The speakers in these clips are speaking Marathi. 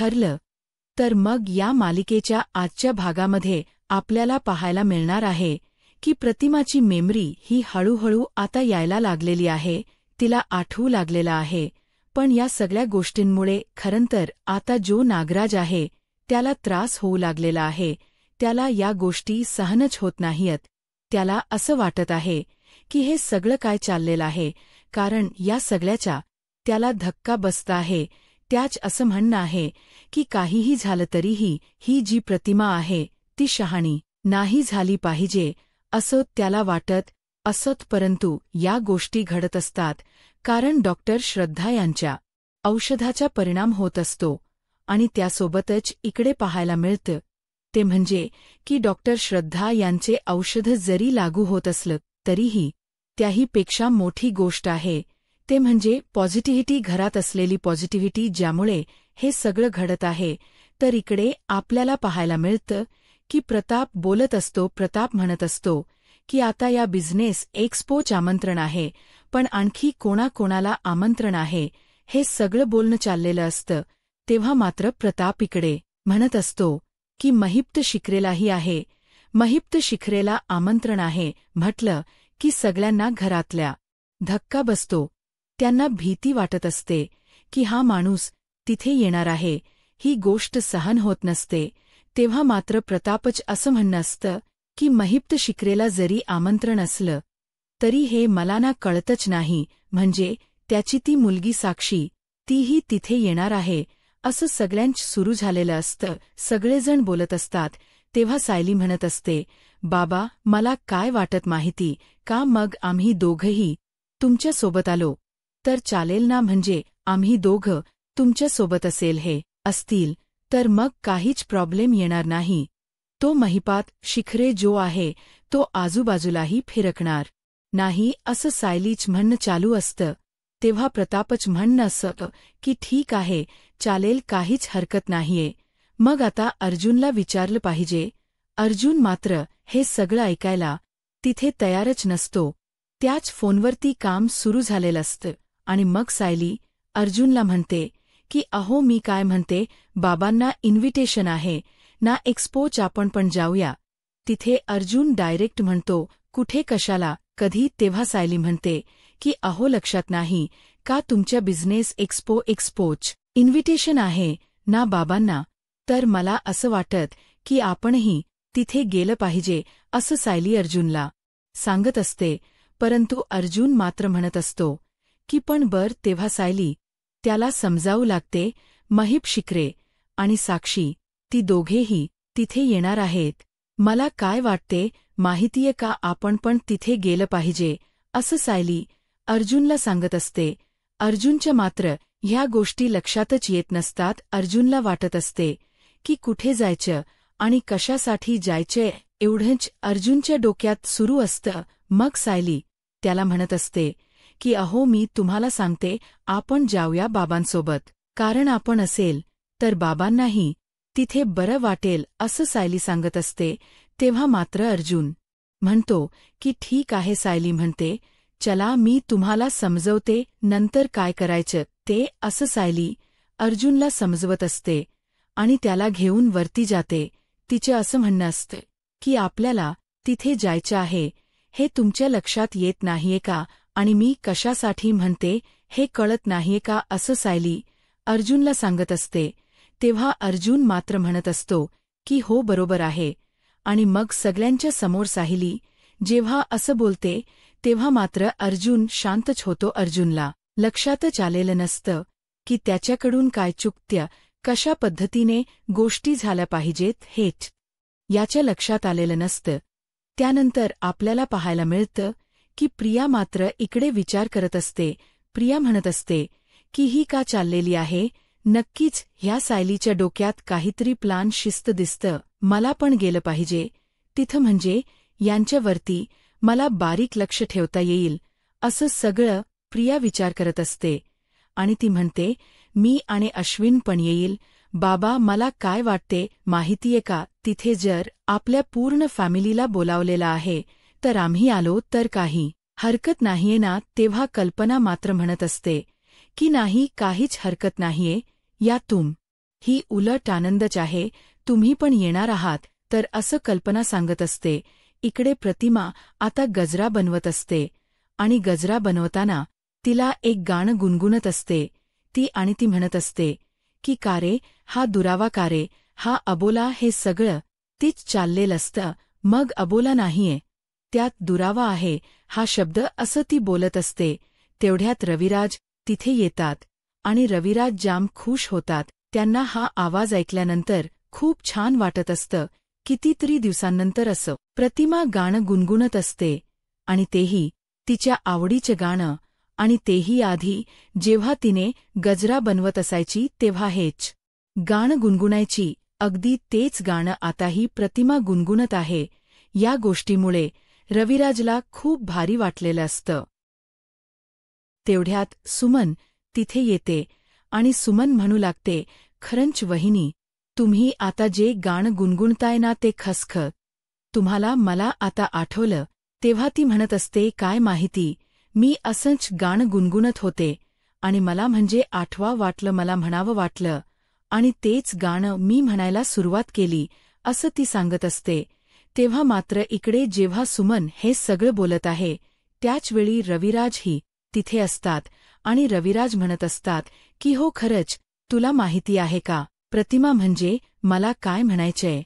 ठरलं. तर मग या मालिकेच्या आजच्या भागामध्ये आपल्याला पाहायला मिळणार आहे की प्रतिमाची मेमरी ही हळूहळू आता यायला लागलेली आहे, तिला आठवू लागलेला आहे. पण या सगळ्या गोष्टींमुळे खरंतर आता जो नागराज आहे त्याला त्रास होऊ लागलेला आहे. त्याला या गोष्टी सहनच होत नाहीयत. त्याला असं वाटत आहे की हे सगळं काय चाललेलं आहे, कारण या सगळ्याचा त्याला धक्का बसत आहे. त्याच असं म्हणणं आहे की काहीही झालं तरीही ही जी प्रतिमा आहे ती शहाणी नाही झाली पाहिजे असं त्याला वाटत असत. परंतु या गोष्टी घडत असतात कारण डॉक्टर श्रद्धा यांच्या औषधाचा परिणाम होत असतो. आणि त्यासोबतच इकडे पाहायला मिळतं ते म्हणजे की डॉक्टर श्रद्धा यांचे औषध जरी लागू होत असलं तरीही त्याहीपेक्षा मोठी गोष्ट आहे ते म्हणजे पॉझिटिव्हिटी, घरात असलेली पॉझिटिव्हिटी, ज्यामुळे हे सगळं घडत आहे. तर इकडे आपल्याला पाहायला मिळतं की प्रताप बोलत असतो, प्रताप म्हणत असतो की आता या बिझनेस एक्स्पोचं आमंत्रण आहे, पण आणखी कोणाकोणाला आमंत्रण आहे हे सगळं बोलणं चाललेलं असतं. तेव्हा मात्र प्रताप इकडे म्हणत असतो की महिप्त शिखरेलाही आहे, महिप्त शिखरेला आमंत्रण आहे. म्हटलं की सगळ्यांना घरातल्या धक्का बसतो. त्यांना भीती वाटत असते की हा माणूस तिथे येणार आहे, ही गोष्ट सहन होत नसते. तेव्हा मात्र प्रतापच असं म्हणणं असतं की महिप्त शिखरेला जरी आमंत्रण असलं तरी हे मला ना कळतच नाही, म्हणजे त्याची ती मुलगी साक्षी तीही तिथे येणार आहे असं सगळ्यांच सुरू झालेलं असतं. सगळेजण बोलत असतात. तेव्हा सायली म्हणत असते, बाबा मला काय वाटत माहिती का, मग आम्ही दोघंही तुमच्यासोबत आलो तर चालेल ना, म्हणजे आम्ही दोघं तुमच्यासोबत असतील तर मग काहीच प्रॉब्लेम येणार नाही. तो महिपात शिखरे जो आहे तो आजूबाजूलाही फिरकणार नाही असं सायलीच म्हणणं चालू असतं. तेव्हा प्रतापच म्हणणं असं की ठीक आहे, चालेल, काहीच हरकत नाहीये. मग आता अर्जुनला विचारलं पाहिजे. अर्जुन मात्र हे सगळं ऐकायला तिथे तयारच नसतो. त्याच फोनवरती काम सुरू झालेलं असतं. आणि मग सायली अर्जुनला म्हणते की अहो मी काय म्हणते, बाबांना इन्व्हिटेशन आहे ना एक्स्पोच, आपण पण जाऊया तिथे. अर्जुन डायरेक्ट म्हणतो कुठे, कशाला, कधी. तेव्हा सायली म्हणते की अहो लक्षात नाही का तुमच्या बिझनेस एक्स्पोच इन्व्हिटेशन आहे ना बाबांना, तर मला असं वाटत की आपणही तिथे गेलं पाहिजे असं सायली अर्जुनला सांगत असते. परंतु अर्जुन मात्र म्हणत असतो की पण बर. तेव्हा सायली त्याला समजावू लागते, महिप शिखरे आणि साक्षी ती दोघेही तिथे येणार आहेत. मला काय वाटते माहितीये का, आपण पण तिथे गेलं पाहिजे असं सायली अर्जुनला सांगत असते. अर्जुनच्या मात्र ह्या गोष्टी लक्षातच येत नसतात. अर्जुनला वाटत असते की कुठे जायचं आणि कशासाठी जायचंय एवढंच अर्जुनच्या डोक्यात सुरू असतं. मग सायली त्याला म्हणत असते की अहो मी तुम्हाला सांगते, आपण जाऊया बाबांसोबत, कारण आपण असेल तर बाबांनाही तिथे बरं वाटेल असं सायली सांगत असते. तेव्हा मात्र अर्जुन म्हणतो की ठीक आहे. सायली म्हणते चला मी तुम्हाला समजवते नंतर काय करायचं ते, असं सायली अर्जुनला समजवत असते आणि त्याला घेऊन वरती जाते. तिचं असं म्हणणं असतं की आपल्याला तिथे जायचं आहे हे तुमच्या लक्षात येत नाहीये का, आणि मी कशासाठी म्हणते हे कळत नाहीये का, असं सायली अर्जुनला सांगत असते. तेव्हा अर्जुन मात्र म्हणत असतो की हो बरोबर आहे. आणि मग सगळ्यांच्या समोर सायली जेव्हा असं बोलते तेव्हा मात्र अर्जुन शांतच होतो. अर्जुनला लक्षातच आलेलं नसतं की त्याच्याकडून काय चुकत्या, कशा पद्धतीने गोष्टी झाल्या पाहिजेत हेच याच्या लक्षात आलेलं नसतं. त्यानंतर आपल्याला पाहायला मिळतं की प्रिया मात्र इकडे विचार करत असते. प्रिया म्हणत असते की ही का चाललेली आहे, नक्कीच ह्या सायलीच्या डोक्यात काहीतरी प्लान, शिस्त दिसतं. मला पण गेलं पाहिजे तिथं, म्हणजे यांच्यावरती मला बारीक लक्ष ठेवता येईल असं सगळं प्रिया विचार करत असते. आणि ती म्हणते मी आणि अश्विन पण येईल. बाबा मला काय वाटते माहितीये का, तिथे जर आपल्या पूर्ण फॅमिलीला बोलावलेलं आहे तर आम्ही आलो तर काही हरकत नाहीये ना. तेव्हा कल्पना मात्र म्हणत असते की नाही, काहीच हरकत नाहीये, या ही उलट आनंदच आहे, तुम्ही पण येणार आहात तर, असं कल्पना सांगत असते. इकडे प्रतिमा आता गजरा बनवत असते आणि गजरा बनवताना तिला एक गाणं गुणगुणत असते. ती म्हणत असते की कारे हा दुरावा, कारे हा अबोला, हे सगळं तीच चाललेलं असतं. मग अबोला नाहीये, त्यात दुरावा आहे हा शब्द, असं ती बोलत असते. तेवढ्यात रविराज तिथे येतात आणि रविराज जाम खुश होतात. त्यांना हा आवाज ऐकल्यानंतर खूप छान वाटत असतं. कितीतरी दिवसांनंतर असं प्रतिमा गाणं गुणगुणत असते आणि तेही तिच्या आवडीचे गाणं, आणि तेही आधी जेव्हा तिने गजरा बनवत असायची तेव्हा हेच गाणं गुणगुणायची. अगदी तेच गाणं आताही प्रतिमा गुणगुणत आहे. या गोष्टीमुळे रविराजला खूप भारी वाटलेलं असतं. तेवढ्यात सुमन तिथे येते आणि सुमन म्हणू लागते, खरंच वहिनी, तुम्ही आता जे गाणं गुणगुणताय ना ते खसख तुम्हाला मला आता आठवलं. तेव्हा ती म्हणत असते, काय माहिती, मी असंच गाणं गुणगुणत होते आणि मला म्हणजे आठवा वाटलं, मला म्हणावं वाटलं आणि तेच गाणं मी म्हणायला सुरुवात केली, असं ती सांगत असते. तेव्हा मात्र इकडे जेव्हा सुमन हे सगळं बोलत आहे त्याचवेळी रविराजही तिथे असतात आणि रविराज म्हणत असतात की हो खरंच, तुला माहिती आहे का प्रतिमा, म्हणजे मला काय म्हणायचंय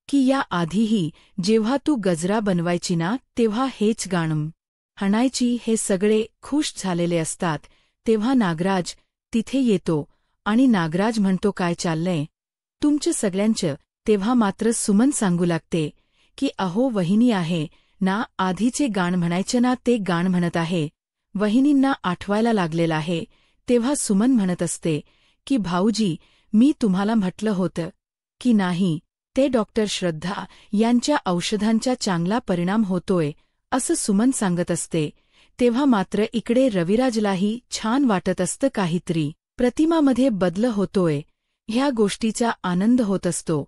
की या आधीही जेव्हा तू गजरा बनवायची ना तेव्हा हेच गाणं म्हणायची. हे सगळे खुश झालेले असतात. तेव्हा नागराज तिथे येतो आणि नागराज म्हणतो, काय चाललंय तुमचं सगळ्यांचं. तेव्हा मात्र सुमन सांगू लागते की अहो वहिनी आहे ना, आधीचे गाणं म्हणायचे ना ते गाणं म्हणत आहे, वहिनींना आठवायला लागलेलं आहे. तेव्हा सुमन म्हणत असते की भाऊजी, मी तुम्हाला म्हटलं होतं की नाही, ते डॉक्टर श्रद्धा यांच्या औषधांचा चांगला परिणाम होतोय, असं सुमन सांगत असते. तेव्हा मात्र इकडे रविराजलाही छान वाटत असतं, काहीतरी प्रतिमामध्ये बदल होतोय, ह्या गोष्टीचा आनंद होत असतो.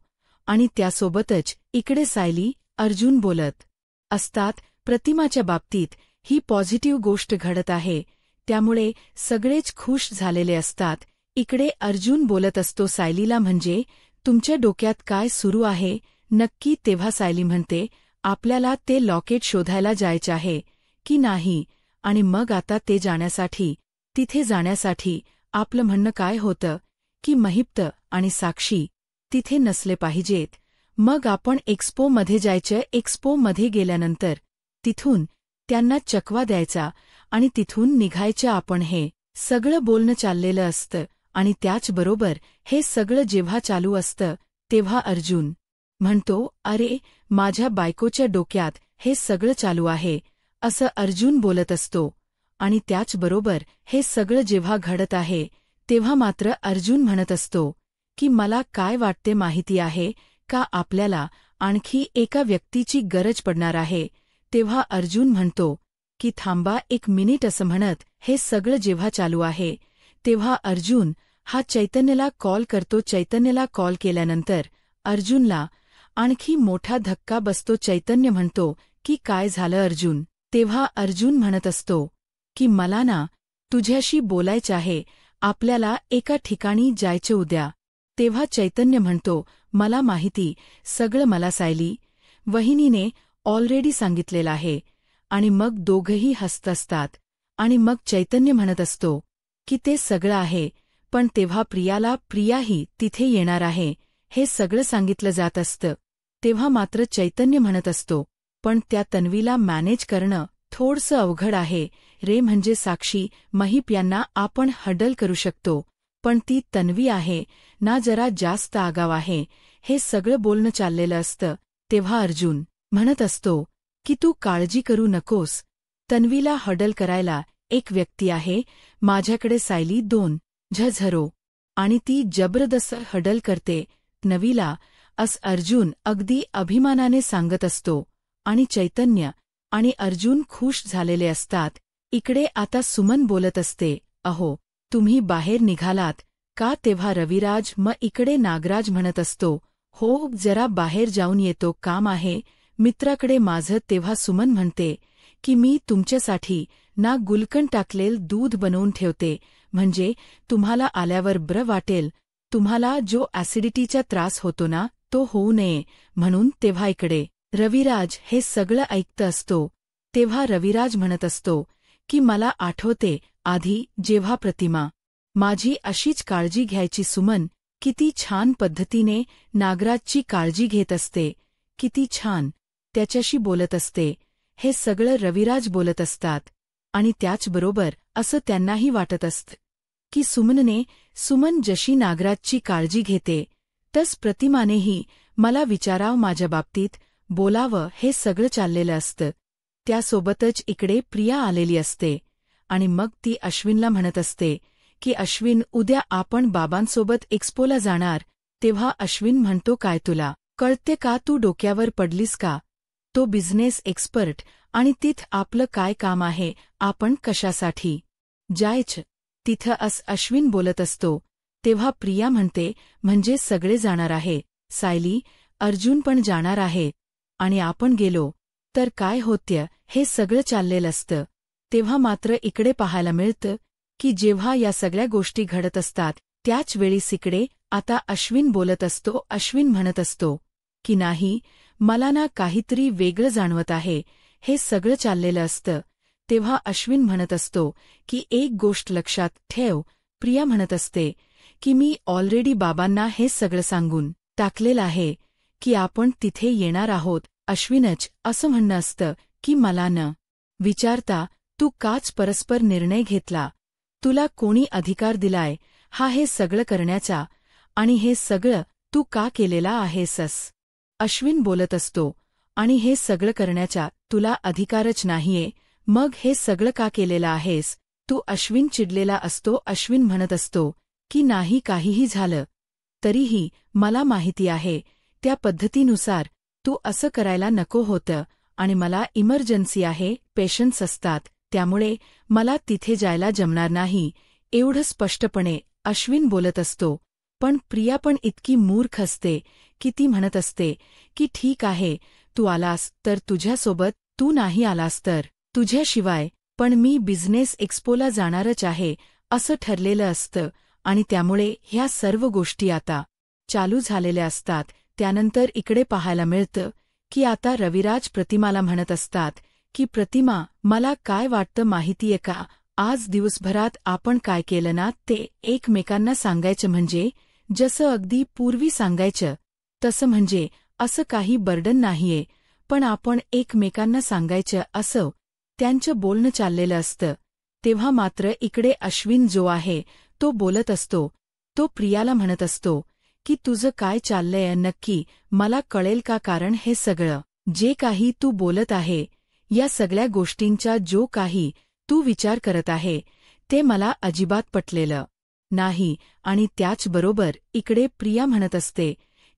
आणि त्यासोबतच इकडे सायली अर्जुन बोलत असतात. प्रतिमाच्या बाबतीत ही पॉझिटिव्ह गोष्ट घडत आहे, त्यामुळे सगळेच खुश झालेले असतात. इकडे अर्जुन बोलत असतो सायलीला, म्हणजे तुमच्या डोक्यात काय सुरू आहे नक्की. तेव्हा सायली म्हणते, आपल्याला ते लॉकेट शोधायला जायचे आहे की नाही, आणि मग आता ते जाण्यासाठी, तिथे जाण्यासाठी आपलं म्हणणं काय होतं की महिप्त आणि साक्षी तिथे नसले पाहिजेत. मग आपण एक्स्पोमध्ये जायचं. एक्स्पोमध्ये गेल्यानंतर तिथून त्यांना चकवा द्यायचा आणि तिथून निघायचं आपण. हे सगळं बोलणं चाललेलं असतं आणि त्याचबरोबर हे सगळं जेव्हा चालू असतं तेव्हा अर्जुन म्हणतो, अरे माझ्या बायकोच्या डोक्यात हे सगळं चालू आहे, असं अर्जुन बोलत असतो. आणि त्याचबरोबर हे सगळं जेव्हा घडत आहे तेव्हा मात्र अर्जुन म्हणत असतो की मला काय वाटते माहिती आहे का, आपल्याला आणखी एका व्यक्तीची गरज पडणार आहे. तेव्हा अर्जुन म्हणतो की थांबा एक मिनिट, असं म्हणत हे सगळं जेव्हा चालू आहे तेव्हा अर्जुन हा चैतन्यला कॉल करतो. चैतन्यला कॉल केल्यानंतर अर्जुनला आणखी मोठा धक्का बसतो. चैतन्य म्हणतो की काय झालं अर्जुन. तेव्हा अर्जुन म्हणत असतो की मला ना तुझ्याशी बोलायचं आहे, आपल्याला एका ठिकाणी जायचं उद्या. तेव्हा चैतन्य म्हणतो, मला माहिती, सगळं मला सायली वहिनीने ऑलरेडी सांगितलेलं आहे. आणि मग दोघंही हसत असतात आणि मग चैतन्य म्हणत असतो की ते सगळं आहे, पण तेव्हा प्रियाही तिथे येणार आहे, हे सगळं सांगितलं जात असतं. तेव्हा मात्र चैतन्य म्हणत असतो, पण त्या तन्वीला मॅनेज करणं थोडंसं अवघड आहे रे, म्हणजे साक्षी महिप यांना आपण हँडल करू शकतो, पण ती तन्वी आहे ना जरा जास्त आगाव आहे. हे सगळं बोलणं चाललेलं असतं. तेव्हा अर्जुन म्हणत असतो की तू काळजी करू नकोस, तन्वीला हँडल करायला एक व्यक्ती आहे माझ्याकडे, सायली 2 झरो, आणि ती जबरदस्त हँडल करते तन्वीला, असं अर्जुन अगदी अभिमानाने सांगत असतो. आणि चैतन्य आणि अर्जुन खुश झालेले असतात. इकडे आता सुमन बोलत असते, अहो तुम्ही बाहेर निघालात का. तेव्हा रविराज इकडे नागराज म्हणत असतो, हो जरा बाहेर जाऊन येतो, काम आहे मित्राकडे माझं. तेव्हा सुमन म्हणते की मी तुमच्यासाठी ना गुलकंद टाकलेलं दूध बनवून ठेवते, म्हणजे तुम्हाला आल्यावर बरं वाटेल. तुम्हाला जो ॲसिडिटीचा त्रास होतो ना तो होऊ नये म्हणून तेव्हा इकडे. रविराज हे सगळं ऐकत असतो तेव्हा रविराज म्हणत असतो की मला आठवते आधी जेव्हा प्रतिमा माझी अशीच काळजी घ्यायची. सुमन किती छान पद्धतीने नागराजची काळजी घेत असते, किती छान त्याच्याशी बोलत असते. हे सगळं रविराज बोलत असतात आणि त्याचबरोबर असं त्यांनाही वाटत असतं की सुमन जशी नागराजची काळजी घेते तस प्रतिमानेही मला विचारावं, माझ्या बाबतीत बोलावं. हे सगळं चाललेलं असतं. त्यासोबतच इकडे प्रिया आलेली असते आणि मग ती अश्विनला म्हणत असते की अश्विन, उद्या आपण बाबांसोबत एक्स्पोला जाणार. तेव्हा अश्विन म्हणतो, काय तुला कळते का? तू डोक्यावर पडलीस का? तो बिझनेस एक्सपर्ट आणि तिथं आपलं काय काम आहे? आपण कशासाठी जायचं तिथं? अश्विन बोलत असतो तेव्हा प्रिया म्हणते, म्हणजे सगळे जाणार आहे, सायली, अर्जुन पण जाणार आहे आणि आपण गेलो तर काय होत्य? हे सगळं चाललेलं असतं. तेव्हा मात्र इकडे पाहायला मिळतं की जेव्हा या सगळ्या गोष्टी घडत असतात त्याच वेळीस इकडे आता अश्विन बोलत असतो. अश्विन म्हणत असतो की नाही, मला ना काहीतरी वेगळं जाणवत आहे. हे सगळं चाललेलं असतं. तेव्हा अश्विन म्हणत असतो की एक गोष्ट लक्षात ठेव. प्रिया म्हणत असते की मी ऑलरेडी बाबांना हे सगळं सांगून टाकलेलं आहे की आपण तिथे येणार आहोत. अश्विनच असं म्हणणं असतं की मला न विचारता तू काच परस्पर निर्णय घेतला? तुला कोणी अधिकार दिलाय हे सगळं करण्याचा? आणि हे सगळं तू का केलेला आहेसस? अश्विन बोलत असतो आणि हे सगळं करण्याचा तुला अधिकारच नाहीये, मग हे सगळं का केलेलं आहेस तू? अश्विन चिडलेला असतो. अश्विन म्हणत असतो की नाही, काहीही झालं तरीही मला माहिती आहे त्या पद्धतीनुसार तू असं करायला नको होतं आणि मला इमर्जन्सी आहे, पेशंट्स असतात, त्यामुळे मला तिथे जायला जमणार नाही. एवढं स्पष्टपणे अश्विन बोलत असतो. पण प्रिया पण इतकी मूर्ख असते की ती म्हणत असते की ठीक आहे, तू आलास तर तुझ्यासोबत, तू नाही आलास तर तुझ्याशिवाय, पण मी बिझनेस एक्स्पोला जाणारच आहे असं ठरलेलं असतं आणि त्यामुळे ह्या सर्व गोष्टी आता चालू झालेल्या असतात. त्यानंतर इकडे पाहायला मिळतं की आता रविराज प्रतिमाला म्हणत असतात की प्रतिमा, मला काय वाटतं माहितीये का? आज दिवसभरात आपण काय केलं ना ते एकमेकांना सांगायचं, म्हणजे जसं अगदी पूर्वी सांगायचं तसं, म्हणजे असं काही बर्डन नाहीये, पण आपण एकमेकांना सांगायचं असं त्यांचं बोलणं चाललेलं असतं. तेव्हा मात्र इकडे अश्विन जो आहे तो बोलत असतो. तो प्रियाला म्हणत असतो की तुझं काय चाललंय नक्की? मला कळेल का? कारण हे सगळं जे काही तू बोलत आहे, या सगळ्या गोष्टींचा जो काही तू विचार करत आहे ते मला अजिबात पटलेलं नाही. आणि त्याचबरोबर इकडे प्रिया म्हणत असते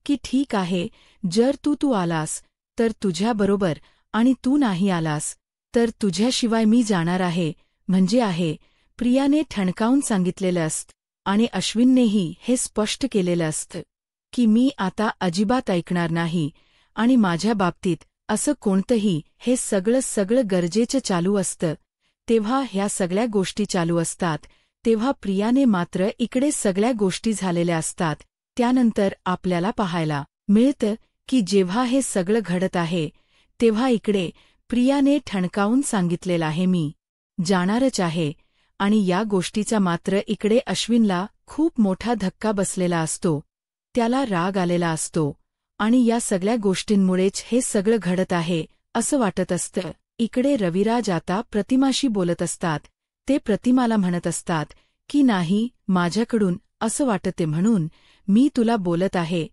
की ठीक आहे, जर तू आलास तर तुझ्याबरोबर आणि तू नाही आलास तर तुझ्याशिवाय मी जाणार आहे, म्हणजे आहे. प्रियाने ठणकावून सांगितलेलं असतं आणि अश्विननेही हे स्पष्ट केलेलं असतं की मी आता अजिबात ऐकणार नाही आणि माझ्या बाबतीत असं कोणतंही, हे सगळं गरजेचं चालू असतं. तेव्हा ह्या सगळ्या गोष्टी चालू असतात तेव्हा प्रियाने मात्र इकडे सगळ्या गोष्टी झालेल्या असतात. त्यानंतर आपल्याला पाहायला मिळतं की जेव्हा हे सगळं घडत आहे तेव्हा इकडे प्रियाने ठणकावून सांगितलेलं आहे मी जाणारच आहे. आणि या गोष्टीचा मात्र इकडे अश्विनला खूप मोठा धक्का बसलेला असतो. त्याला राग आलेला असतो आणि या सगळ्या गोष्टींमुळेच हे सगळं घडत आहे असं वाटत असतं. इकडे रविराज आता प्रतिमाशी बोलत असतात. ते प्रतिमाला म्हणत असतात की नाही, माझ्याकडून असं वाटते म्हणून मी तुला बोलत आहे.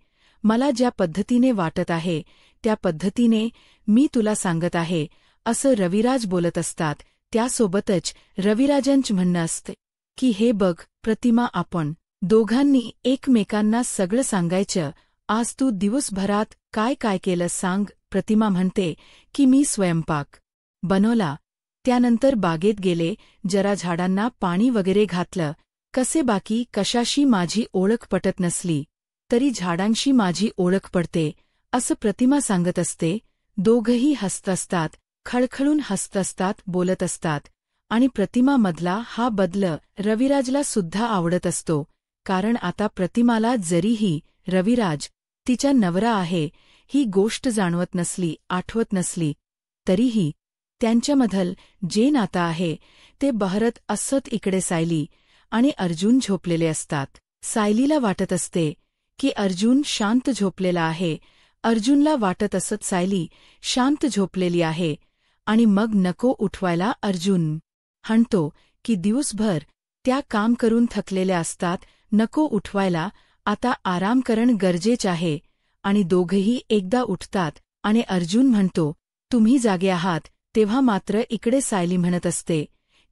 मला ज्या पद्धतीने वाटत आहे त्या पद्धतीने मी तुला सांगत आहे असं रविराज बोलत असतात. त्यासोबतच रविराजांचं म्हणणं असते की हे बघ प्रतिमा, आपण दोघांनी एकमेकांना सगळं सांगायचं. आज तू दिवसभरात काय काय केलं सांग? प्रतिमा म्हणते की मी स्वयंपाक बनवला, त्यानंतर बागेत गेले, जरा झाडांना पाणी वगैरे घातलं. कसे बाकी कशाशी माझी ओळख पटत नसली तरी झाडांशी माझी ओळख पडते असं प्रतिमा सांगत असते. दोघंही हसत असतात, खळखळून हसत असतात, बोलत असतात आणि प्रतिमामधला हा बदल रविराजला सुद्धा आवडत असतो. कारण आता प्रतिमाला जरीही रविराज तिचा नवरा आहे ही गोष्ट जाणवत नसली, आठवत नसली, तरीही त्यांच्यामधलं जे नातं आहे ते बहरत असत. इकडे सायली आणि अर्जुन झोपलेले असतात. सायलीला वाटत असते की अर्जुन शांत झोपलेला आहे. अर्जुनला वाटत असत सायली शांत झोपलेली आहे. आणि मग नको उठवायला अर्जुन म्हणतो की दिवसभर त्या काम करून थकलेल्या असतात, नको उठवायला, आता आराम करणं गरजेचं आहे. आणि दोघंही एकदा उठतात आणि अर्जुन म्हणतो, तुम्ही जागे आहात. तेव्हा मात्र इकडे सायली म्हणत असते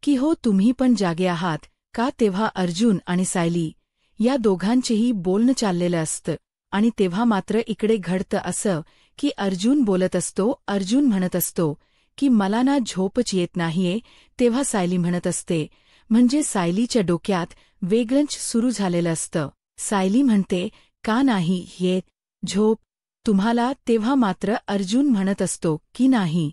की हो, तुम्ही पण जागे आहात का. तेव्हा अर्जुन आणि सायली या दोघांचेही बोलणं चाललेलं असतं. आणि तेव्हा मात्र इकडे घडतं असं की अर्जुन बोलत असतो, अर्जुन म्हणत असतो की मला ना झोपच येत नाहीये. तेव्हा सायली म्हणत असते, म्हणजे सायलीच्या डोक्यात वेगळंच सुरू झालेलं असतं. सायली म्हणते, का नाही येत झोप तुम्हाला. तेव्हा मात्र अर्जुन म्हणत असतो की नाही,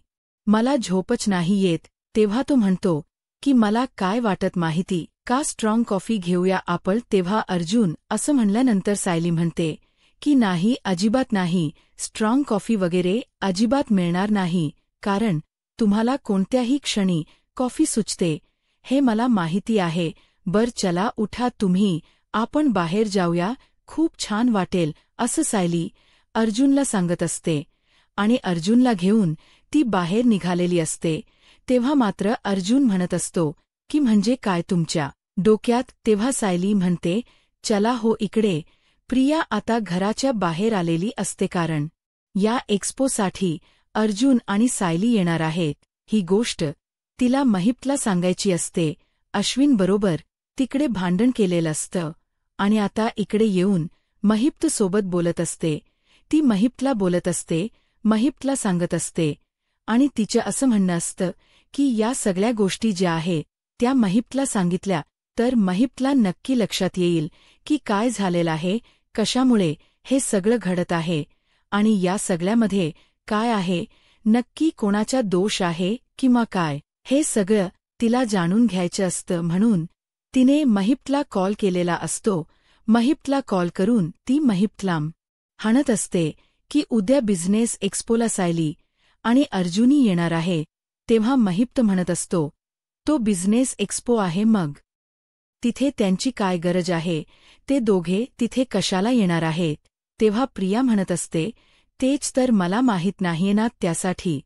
मला झोपच नाही येत. तेव्हा तो म्हणतो की मला काय वाटत माहिती का, स्ट्रॉंग कॉफी घेऊया आपण. तेव्हा अर्जुन असं म्हणल्यानंतर सायली म्हणते की नाही, अजिबात नाही, स्ट्रॉंग कॉफी वगैरे अजिबात मिळणार नाही, कारण तुम्हाला कोणत्याही क्षणी कॉफी सुचते हे मला माहिती आहे. बर चला उठा तुम्ही, आपण बाहेर जाऊया, खूप छान वाटेल, असं सायली अर्जुनला सांगत असते. आणि अर्जुनला घेऊन ती बाहेर निघालेली असते. तेव्हा मात्र अर्जुन म्हणत असतो की म्हणजे काय तुमच्या डोक्यात. तेव्हा सायली म्हणते, चला हो इकडे. प्रिया आता घराच्या बाहेर आलेली असते, कारण या एक्स्पोसाठी अर्जुन आणि सायली येणार आहेत. ही गोष्ट तिला महिपला सांगायची असते. अश्विन बरोबर तिकडे भांडण केलेलं असतं आणि आता इकडे येऊन महिप सोबत बोलत असते. ती महिपला बोलत असते, महिपला सांगत असते. आणि तिचं असं म्हणणं असतं की या सगळ्या गोष्टी ज्या आहे त्या महिपला सांगितल्या तर महिपला नक्की लक्षात येईल की काय झालेलं आहे, कशामुळे हे सगळं घडत आहे आणि या सगळ्यामध्ये काय आहे, नक्की कोणाचा दोष आहे किंवा काय, हे सगळं तिला जाणून घ्यायचं असतं. म्हणून तिने महिपला कॉल केलेला असतो. महिपला कॉल करून ती महिपला म्हणत असते की उद्या बिझनेस एक्स्पोला सायली आणि अर्जुनी येणार आहे. तेव्हा महिप म्हणत असतो, तो बिझनेस एक्स्पो आहे, मग तिथे त्यांची काय गरज आहे, ते दोघे तिथे कशाला येणार आहेत. तेव्हा प्रिया म्हणत असते, तेच तर मला माहीत नाहीये ना, त्यासाठी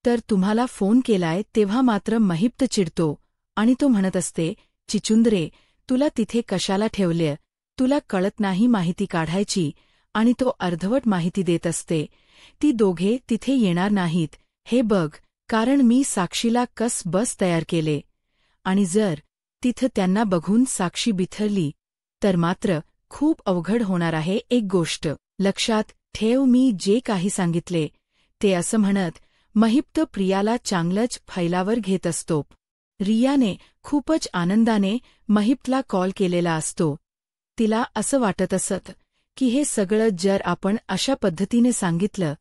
तर तुम्हाला फोन केलाय. तेव्हा मात्र महिप चिडतो आणि तो म्हणत असते, चिचुंद्रे, तुला तिथे कशाला ठेवले, तुला कळत नाही माहिती काढायची. आणि तो अर्धवट माहिती देत असते. ती दोघे तिथे येणार नाहीत हे बघ, कारण मी साक्षीला कस बस तयार केले आणि जर तिथं त्यांना बघून साक्षी बिथरली तर मात्र खूप अवघड होणार आहे. एक गोष्ट लक्षात ठेव, मी जे काही सांगितले ते, असं म्हणत महिप प्रियाला चांगलंच फैलावर घेत असतो. रियाने खूपच आनंदाने महिपला कॉल केलेला असतो. तिला असं वाटत असत की हे सगळं जर आपण अशा पद्धतीने सांगितलं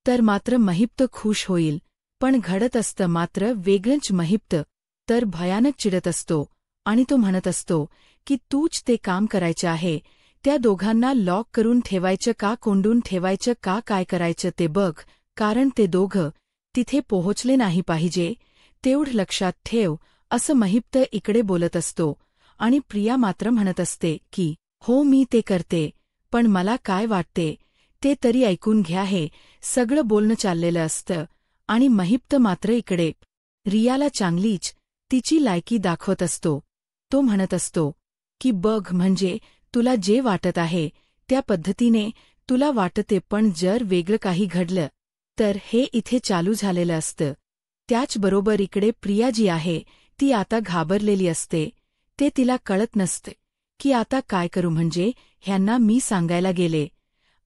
तर मात्र महिप खुश होईल, पण घडत असतं मात्र वेगळंच. महिप तर भयानक चिडत असतो आणि तो म्हणत असतो की तूच ते काम करायचं आहे, त्या दोघांना लॉक करून ठेवायचं का, कोंडून ठेवायचं का, काय करायचं ते बघ, कारण ते दोघं तिथे पोहोचले नाही पाहिजे, तेवढं लक्षात ठेव, असं महिप इकडे बोलत असतो. आणि प्रिया मात्र म्हणत असते की हो, मी ते करते, पण मला काय वाटते ते तरी ऐकून घ्या. हे सगळं बोलणं चाललेलं असतं आणि महिप मात्र इकडे रियाला चांगलीच तिची लायकी दाखवत असतो. तो म्हणत असतो की बघ, म्हणजे तुला जे वाटत आहे त्या पद्धतीने तुला वाटते, पण जर वेगळं काही घडलं तर हे इथे चालू झालेलं असतं. त्याचबरोबर इकडे प्रिया जी आहे ती आता घाबरलेली असते. ते तिला कळत नसते की आता काय करू, म्हणजे ह्यांना मी सांगायला गेले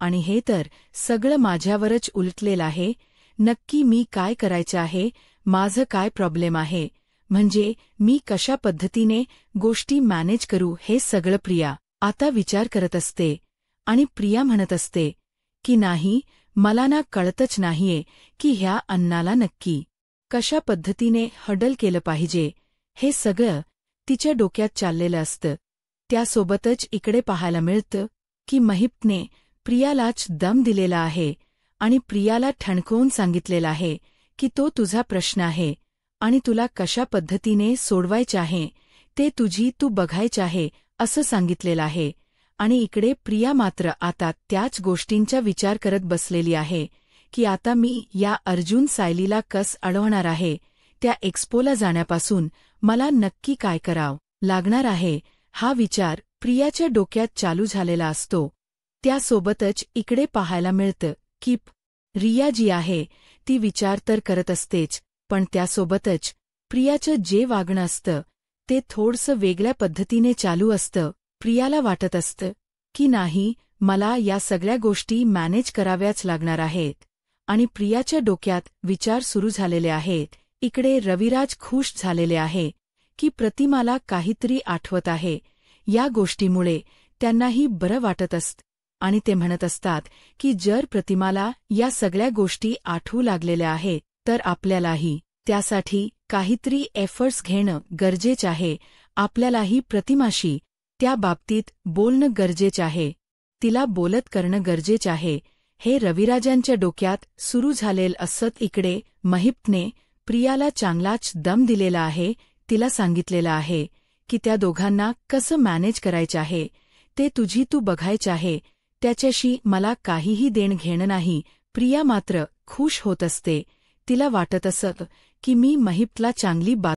आणि हे तर सगळं माझ्यावरच उलटलेलं आहे. नक्की मी काय करायचं आहे, माझं काय प्रॉब्लेम आहे, म्हणजे मी कशा पद्धतीने गोष्टी मॅनेज करू, हे सगळं प्रिया आता विचार करत असते. आणि प्रिया म्हणत असते की नाही, मला ना कळतच नाहीये की ह्या अन्नाला नक्की कशा पद्धतीने हँडल केलं पाहिजे. हे सगळं तिच्या डोक्यात चाललेलं असतं. त्यासोबतच इकडे पाहायला मिळतं की महिपने प्रियालाच दम दिलेला आहे आणि प्रियाला ठणकवून सांगितलेलं आहे की तो तुझा प्रश्न आहे आणि तुला कशा पद्धतीने सोडवायचे आहे ते तू बघायचे आहे असं सांगितलेलं आहे. आणि इकडे प्रिया मात्र आता त्याच गोष्टींचा विचार करत बसलेली आहे की आता मी या अर्जुन सायलीला कस अडवणार आहे, त्या एक्स्पोला जाण्यापासून मला नक्की काय करावं लागणार आहे हा विचार प्रियाच्या डोक्यात चालू झालेला असतो. त्यासोबतच इकडे पाहायला मिळतं की रिया जी आहे ती विचार तर करत असतेच, पण त्यासोबतच प्रियाचं जे वागणं असतं ते थोडंसं वेगळ्या पद्धतीने चालू असतं. प्रियाला वाटत असतं की नाही, मला या सगळ्या गोष्टी मॅनेज कराव्याच लागणार आहेत आणि प्रियाच्या डोक्यात विचार सुरू झालेले आहेत. इकडे रविराज खुश झालेले आहे की प्रतिमाला काहीतरी आठवत आहे. या गोष्टीमुळे त्यांनाही बरं वाटत असतं आणि ते म्हणत असतात की जर प्रतिमाला या सगळ्या गोष्टी आठवू लागलेल्या आहेत तर आपल्यालाही त्यासाठी काहीतरी एफर्ट्स घेणं गरजेचं आहे. आपल्यालाही प्रतिमाशी त्या बाबतीत बोलणं गरजेचं आहे, तिला बोलत करणं गरजेचं आहे. हे रविराजांच्या डोक्यात सुरू झालेलं असत. इकडे महिपने प्रियाला चांगलाच दम दिलेला आहे. तिला सांगितलेलं आहे की त्या दोघांना कसं मॅनेज करायचं आहे ते तू बघायचं आहे, त्याच्याशी मला काहीही देणं घेणं नाही. प्रिया मात्र खुश होत असते. तिला वाटत असत की मी महिपला चांगली बात